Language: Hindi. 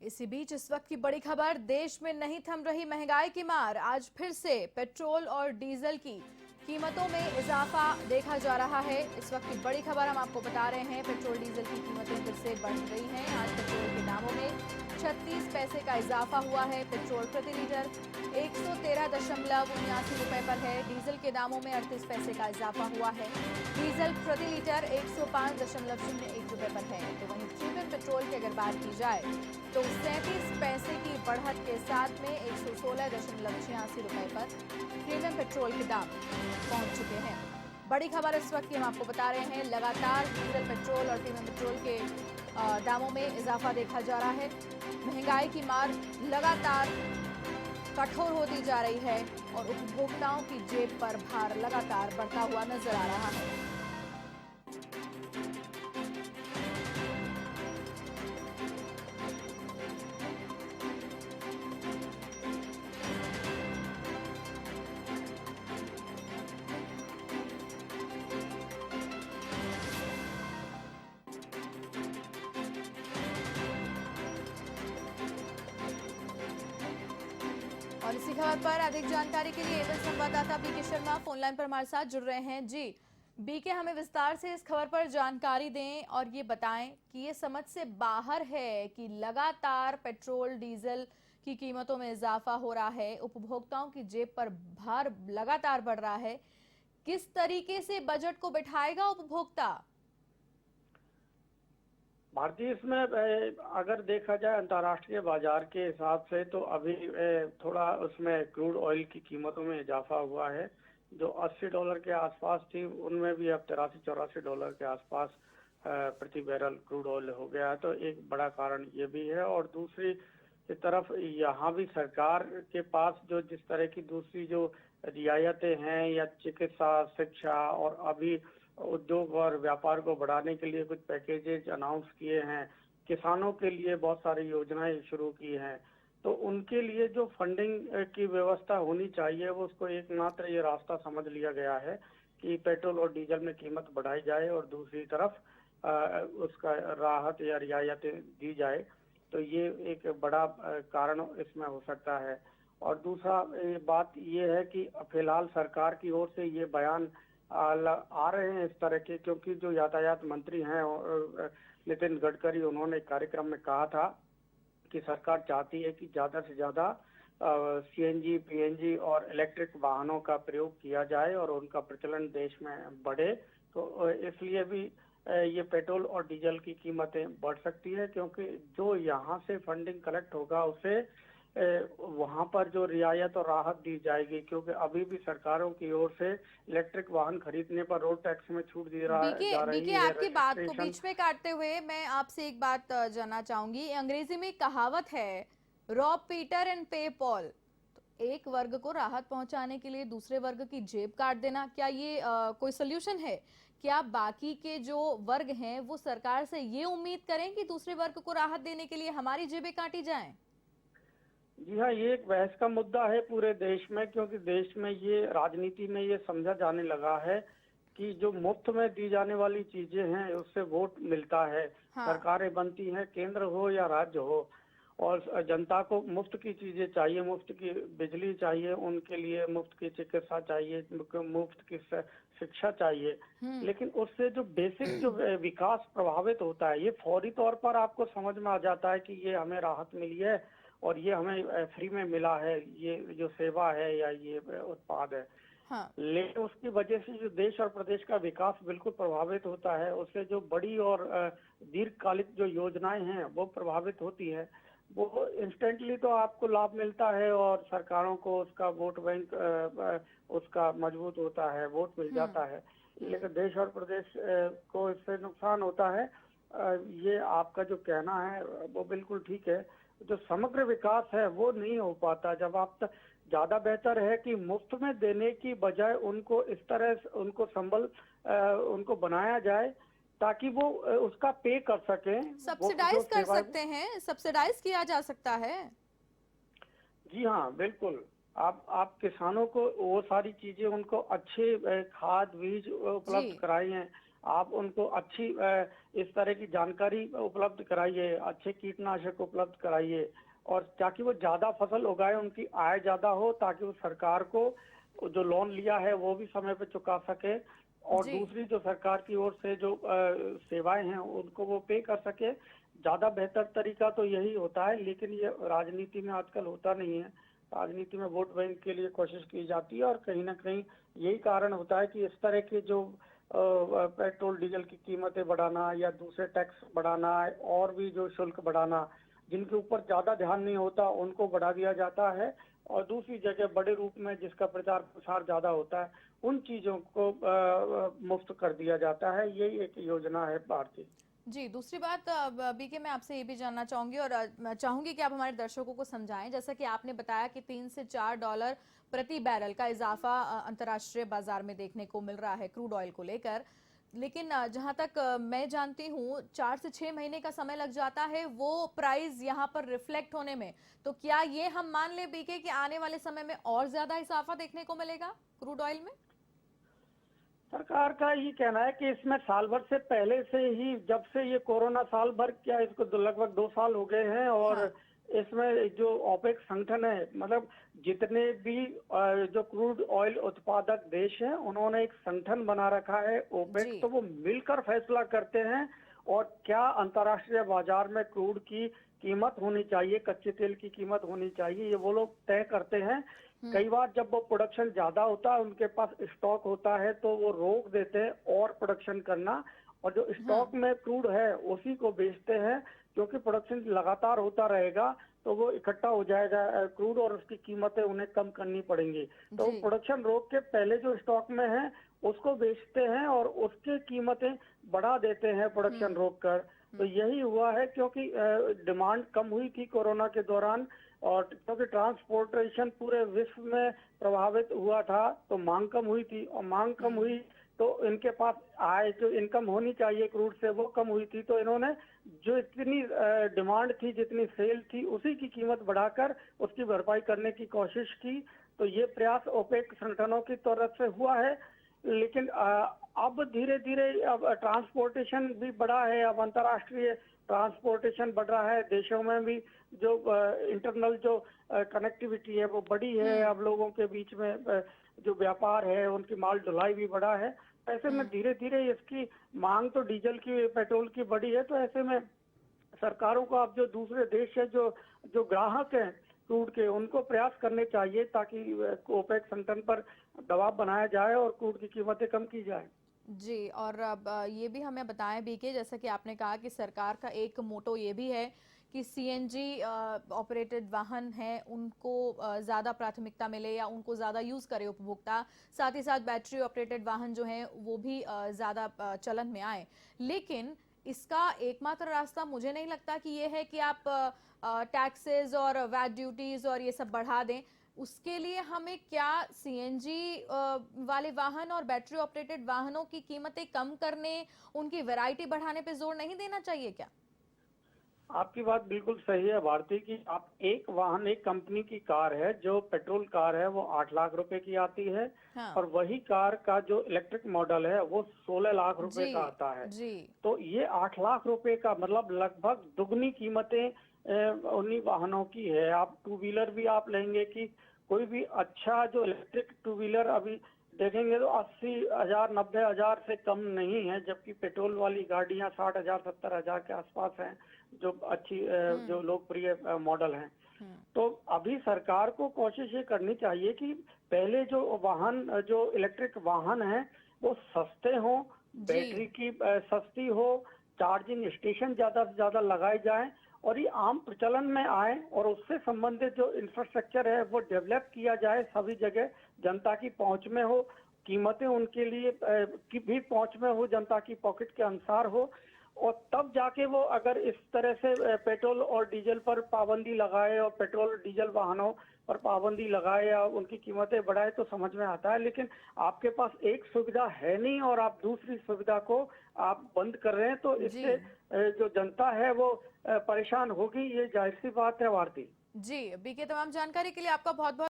इसी बीच इस वक्त की बड़ी खबर, देश में नहीं थम रही महंगाई की मार। आज फिर से पेट्रोल और डीजल की कीमतों में इजाफा देखा जा रहा है। इस वक्त की बड़ी खबर हम आपको बता रहे हैं, पेट्रोल डीजल की कीमतें फिर से बढ़ गई हैं। आज पेट्रोल के दामों में 36 पैसे का इजाफा हुआ है। पेट्रोल प्रति लीटर 113.79 रुपए पर है। डीजल के दामों में 38 पैसे का इजाफा हुआ है। डीजल प्रति लीटर 105.01 रुपए पर है। तो वहीं प्रीमियम पेट्रोल की अगर बात की जाए तो 37 पैसे की बढ़त के साथ में 116.86 रुपए पर प्रीमियम पेट्रोल के दाम पहुंच चुके हैं। बड़ी खबर इस वक्त की हम आपको बता रहे हैं, लगातार डीजल पेट्रोल और प्रीमियम पेट्रोल के दामों में इजाफा देखा जा रहा है। महंगाई की मार लगातार कठोर होती जा रही है और उपभोक्ताओं की जेब पर भार लगातार बढ़ता हुआ नजर आ रहा है। और इसी खबर पर अधिक जानकारी के लिए एबल संवाददाता बीके शर्मा फोन लाइन पर हमारे साथ जुड़ रहे हैं। जी बीके, हमें विस्तार से इस खबर पर जानकारी दें और ये बताएं कि ये समझ से बाहर है कि लगातार पेट्रोल डीजल की कीमतों में इजाफा हो रहा है, उपभोक्ताओं की जेब पर भार लगातार बढ़ रहा है। किस तरीके से बजट को बिठाएगा उपभोक्ता? भारतीय इसमें अगर देखा जाए अंतर्राष्ट्रीय बाजार के हिसाब से तो अभी थोड़ा उसमें क्रूड ऑयल की कीमतों में इजाफा हुआ है। जो $80 के आसपास थी उनमें भी अब $83-84 के आसपास प्रति बैरल क्रूड ऑयल हो गया है। तो एक बड़ा कारण ये भी है। और दूसरी की तरफ यहाँ भी सरकार के पास जो जिस तरह की दूसरी जो रियायतें हैं या चिकित्सा, शिक्षा और अभी उद्योग और व्यापार को बढ़ाने के लिए कुछ पैकेजेज अनाउंस किए हैं, किसानों के लिए बहुत सारी योजनाएं शुरू की हैं, तो उनके लिए जो फंडिंग की व्यवस्था होनी चाहिए वो उसको एकमात्र ये रास्ता समझ लिया गया है कि पेट्रोल और डीजल में कीमत बढ़ाई जाए और दूसरी तरफ उसका राहत या रियायतें दी जाए। तो ये एक बड़ा कारण इसमें हो सकता है। और दूसरा बात ये है कि फिलहाल सरकार की ओर से ये बयान आ रहे हैं इस तरह के, क्योंकि जो यातायात मंत्री हैं नितिन गडकरी, उन्होंने एक कार्यक्रम में कहा था कि सरकार चाहती है कि ज्यादा से ज्यादा सीएनजी, पीएनजी और इलेक्ट्रिक वाहनों का प्रयोग किया जाए और उनका प्रचलन देश में बढ़े। तो इसलिए भी ये पेट्रोल और डीजल की कीमतें बढ़ सकती है, क्योंकि जो यहाँ से फंडिंग कलेक्ट होगा उसे वहां पर जो रियायत और राहत दी जाएगी, क्योंकि अभी भी सरकारों की ओर से इलेक्ट्रिक वाहन खरीदने पर रोड टैक्स में छूट दी बीके जा बीके रही है, आपकी बात को रजिस्ट्रेशन। बीच में काटते हुए मैं आपसे एक बात जानना चाहूंगी। अंग्रेजी में एक कहावत है, रॉब पीटर एंड पे पॉल। तो एक वर्ग को राहत पहुंचाने के लिए दूसरे वर्ग की जेब काट देना, क्या ये कोई सोल्यूशन है? क्या बाकी के जो वर्ग हैं वो सरकार से ये उम्मीद करें कि दूसरे वर्ग को राहत देने के लिए हमारी जेबें काटी जाएं? जी हाँ, ये एक बहस का मुद्दा है पूरे देश में, क्योंकि देश में ये राजनीति में ये समझा जाने लगा है कि जो मुफ्त में दी जाने वाली चीजें हैं उससे वोट मिलता है। हाँ। सरकारें बनती हैं, केंद्र हो या राज्य हो, और जनता को मुफ्त की चीजें चाहिए, मुफ्त की बिजली चाहिए, उनके लिए मुफ्त की चिकित्सा चाहिए, मुफ्त की शिक्षा चाहिए। हम्म। लेकिन उससे जो बेसिक जो विकास प्रभावित होता है, ये फौरी तौर पर आपको समझ में आ जाता है कि ये हमें राहत मिली है और ये हमें फ्री में मिला है, ये जो सेवा है या ये उत्पाद है। हाँ। लेकिन उसकी वजह से जो देश और प्रदेश का विकास बिल्कुल प्रभावित होता है। उससे जो बड़ी और दीर्घकालिक जो योजनाएं हैं वो प्रभावित होती है। वो इंस्टेंटली तो आपको लाभ मिलता है और सरकारों को उसका वोट बैंक उसका मजबूत होता है, वोट मिल जाता है। लेकिन देश और प्रदेश को इससे नुकसान होता है। ये आपका जो कहना है वो बिल्कुल ठीक है। जो समग्र विकास है वो नहीं हो पाता जब आप ज्यादा बेहतर है कि मुफ्त में देने की बजाय उनको इस तरह उनको उनको बनाया जाए ताकि वो उसका पे कर सकें, वो जो सब्सिडाइज कर सेवाएं। सकते हैं, सब्सिडाइज किया जा सकता है। जी हाँ, बिल्कुल। आप किसानों को वो सारी चीजें उनको अच्छे खाद बीज जी। उपलब्ध कराई हैं। आप उनको अच्छी इस तरह की जानकारी उपलब्ध कराइए, अच्छे कीटनाशक उपलब्ध कराइए, और ताकि वो ज्यादा फसल उगाए, उनकी आय ज्यादा हो, ताकि वो सरकार को जो लोन लिया है वो भी समय पे चुका सके, और जी। दूसरी जो सरकार की ओर से जो सेवाएं हैं उनको वो पे कर सके। ज्यादा बेहतर तरीका तो यही होता है, लेकिन ये राजनीति में आजकल होता नहीं है। राजनीति में वोट बैंक के लिए कोशिश की जाती है, और कहीं ना कहीं यही कारण होता है कि इस तरह के जो पेट्रोल डीजल की कीमतें बढ़ाना या दूसरे टैक्स बढ़ाना और भी जो शुल्क बढ़ाना, जिनके ऊपर ज्यादा ध्यान नहीं होता उनको बढ़ा दिया जाता है, और दूसरी जगह बड़े रूप में जिसका प्रचार प्रसार ज्यादा होता है उन चीजों को मुफ्त कर दिया जाता है। यही एक योजना है भारतीय। जी, दूसरी बात बीके मैं आपसे ये भी जानना चाहूँगी और मैं चाहूँगी कि आप हमारे दर्शकों को समझाएँ। जैसा कि आपने बताया कि 3 से 4 डॉलर प्रति बैरल का इज़ाफ़ा अंतर्राष्ट्रीय बाज़ार में देखने को मिल रहा है क्रूड ऑयल को लेकर। लेकिन जहाँ तक मैं जानती हूँ 4 से 6 महीने का समय लग जाता है वो प्राइस यहाँ पर रिफ्लेक्ट होने में। तो क्या ये हम मान लें बीके कि आने वाले समय में और ज़्यादा इज़ाफ़ा देखने को मिलेगा क्रूड ऑयल में? सरकार का ये कहना है कि इसमें साल भर से पहले से ही, जब से ये कोरोना साल भर, क्या इसको लगभग 2 साल हो गए हैं, और हाँ, इसमें जो ओपेक संगठन है, मतलब जितने भी जो क्रूड ऑयल उत्पादक देश हैं उन्होंने एक संगठन बना रखा है ओपेक, जी। तो वो मिलकर फैसला करते हैं और क्या अंतर्राष्ट्रीय बाजार में क्रूड की कीमत होनी चाहिए, कच्चे तेल की कीमत होनी चाहिए, ये वो लोग तय करते हैं। हुँ, कई बार जब वो प्रोडक्शन ज्यादा होता है, उनके पास स्टॉक होता है, तो वो रोक देते हैं और प्रोडक्शन करना, और जो हाँ, स्टॉक में क्रूड है उसी को बेचते हैं, क्योंकि प्रोडक्शन लगातार होता रहेगा तो वो इकट्ठा हो जाएगा क्रूड, और उसकी कीमतें उन्हें कम करनी पड़ेंगी। तो जी। प्रोडक्शन रोक के पहले जो स्टॉक में है उसको बेचते हैं और उसकी कीमतें बढ़ा देते हैं प्रोडक्शन हुँ, रोक कर। तो हुँ, यही हुआ है, क्योंकि डिमांड कम हुई थी कोरोना के दौरान, और क्योंकि ट्रांसपोर्टेशन पूरे विश्व में प्रभावित हुआ था, तो मांग कम हुई थी, और मांग कम हुँ। हुई तो इनके पास आय जो इनकम होनी चाहिए क्रूड से वो कम हुई थी, तो इन्होंने जो इतनी डिमांड थी, जितनी सेल थी, उसी की कीमत बढ़ाकर उसकी भरपाई करने की कोशिश की। तो ये प्रयास ओपेक संगठनों की तरफ से हुआ है, लेकिन अब धीरे धीरे अब ट्रांसपोर्टेशन भी बढ़ा है, अब अंतर्राष्ट्रीय ट्रांसपोर्टेशन बढ़ रहा है, देशों में भी जो इंटरनल जो कनेक्टिविटी है वो बढ़ी है, हुँ, अब लोगों के बीच में जो व्यापार है उनकी माल ढुलाई भी बढ़ा है। ऐसे में हुँ। धीरे धीरे इसकी मांग तो डीजल की, पेट्रोल की बढ़ी है, तो ऐसे में सरकारों को अब जो दूसरे देश है, जो जो ग्राहक हैं क्रूड के, उनको प्रयास करने चाहिए ताकि ओपेक संगठन पर दबाव बनाया जाए और क्रूड की कीमतें कम की जाए। जी, और अब ये भी हमें बताएँ बीके जैसा कि आपने कहा कि सरकार का एक मोटो ये भी है कि सीएनजी ऑपरेटेड वाहन हैं उनको ज़्यादा प्राथमिकता मिले या उनको ज़्यादा यूज़ करे उपभोक्ता। साथ ही साथ बैटरी ऑपरेटेड वाहन जो हैं वो भी ज़्यादा चलन में आएँ। लेकिन इसका एकमात्र रास्ता मुझे नहीं लगता कि ये है कि आप टैक्सेस और वैट ड्यूटीज़ और ये सब बढ़ा दें। उसके लिए हमें क्या सीएनजी वाले वाहन और बैटरी ऑपरेटेड वाहनों की कीमतें कम करने, उनकी वैरायटी बढ़ाने पे जोर नहीं देना चाहिए क्या? आपकी बात बिल्कुल सही है भारती, की आप एक वाहन, एक कंपनी की कार है जो पेट्रोल कार है वो 8 लाख रुपए की आती है, हाँ, और वही कार का जो इलेक्ट्रिक मॉडल है वो 16 लाख रुपए जी, का आता है। जी। तो ये 8 लाख रुपए का मतलब लगभग दुगनी कीमतें उन्हीं वाहनों की है। आप टू व्हीलर भी आप लेंगे कि कोई भी अच्छा जो इलेक्ट्रिक टू व्हीलर अभी देखेंगे तो 80,000 90,000 से कम नहीं है, जबकि पेट्रोल वाली गाड़ियां 60,000 70,000 के आसपास हैं, जो अच्छी जो हुँ, लोकप्रिय मॉडल हैं। हुँ। तो अभी सरकार को कोशिश ये करनी चाहिए कि पहले जो वाहन, जो इलेक्ट्रिक वाहन है वो सस्ते हों, जी। बैटरी की सस्ती हो, चार्जिंग स्टेशन ज्यादा से ज्यादा लगाए जाएं, और ये आम प्रचलन में आए, और उससे संबंधित जो इंफ्रास्ट्रक्चर है वो डेवलप किया जाए, सभी जगह जनता की पहुंच में हो, कीमतें उनके लिए की भी पहुंच में हो, जनता की पॉकेट के अनुसार हो, और तब जाके वो अगर इस तरह से पेट्रोल और डीजल पर पाबंदी लगाए, और पेट्रोल और डीजल वाहनों पर पाबंदी लगाए या उनकी कीमतें बढ़ाए, तो समझ में आता है। लेकिन आपके पास एक सुविधा है नहीं और आप दूसरी सुविधा को आप बंद कर रहे हैं, तो जी। इससे जो जनता है वो परेशान होगी, ये जाहिर सी बात है भारती। जी, बीके तमाम जानकारी के लिए आपका बहुत-बहुत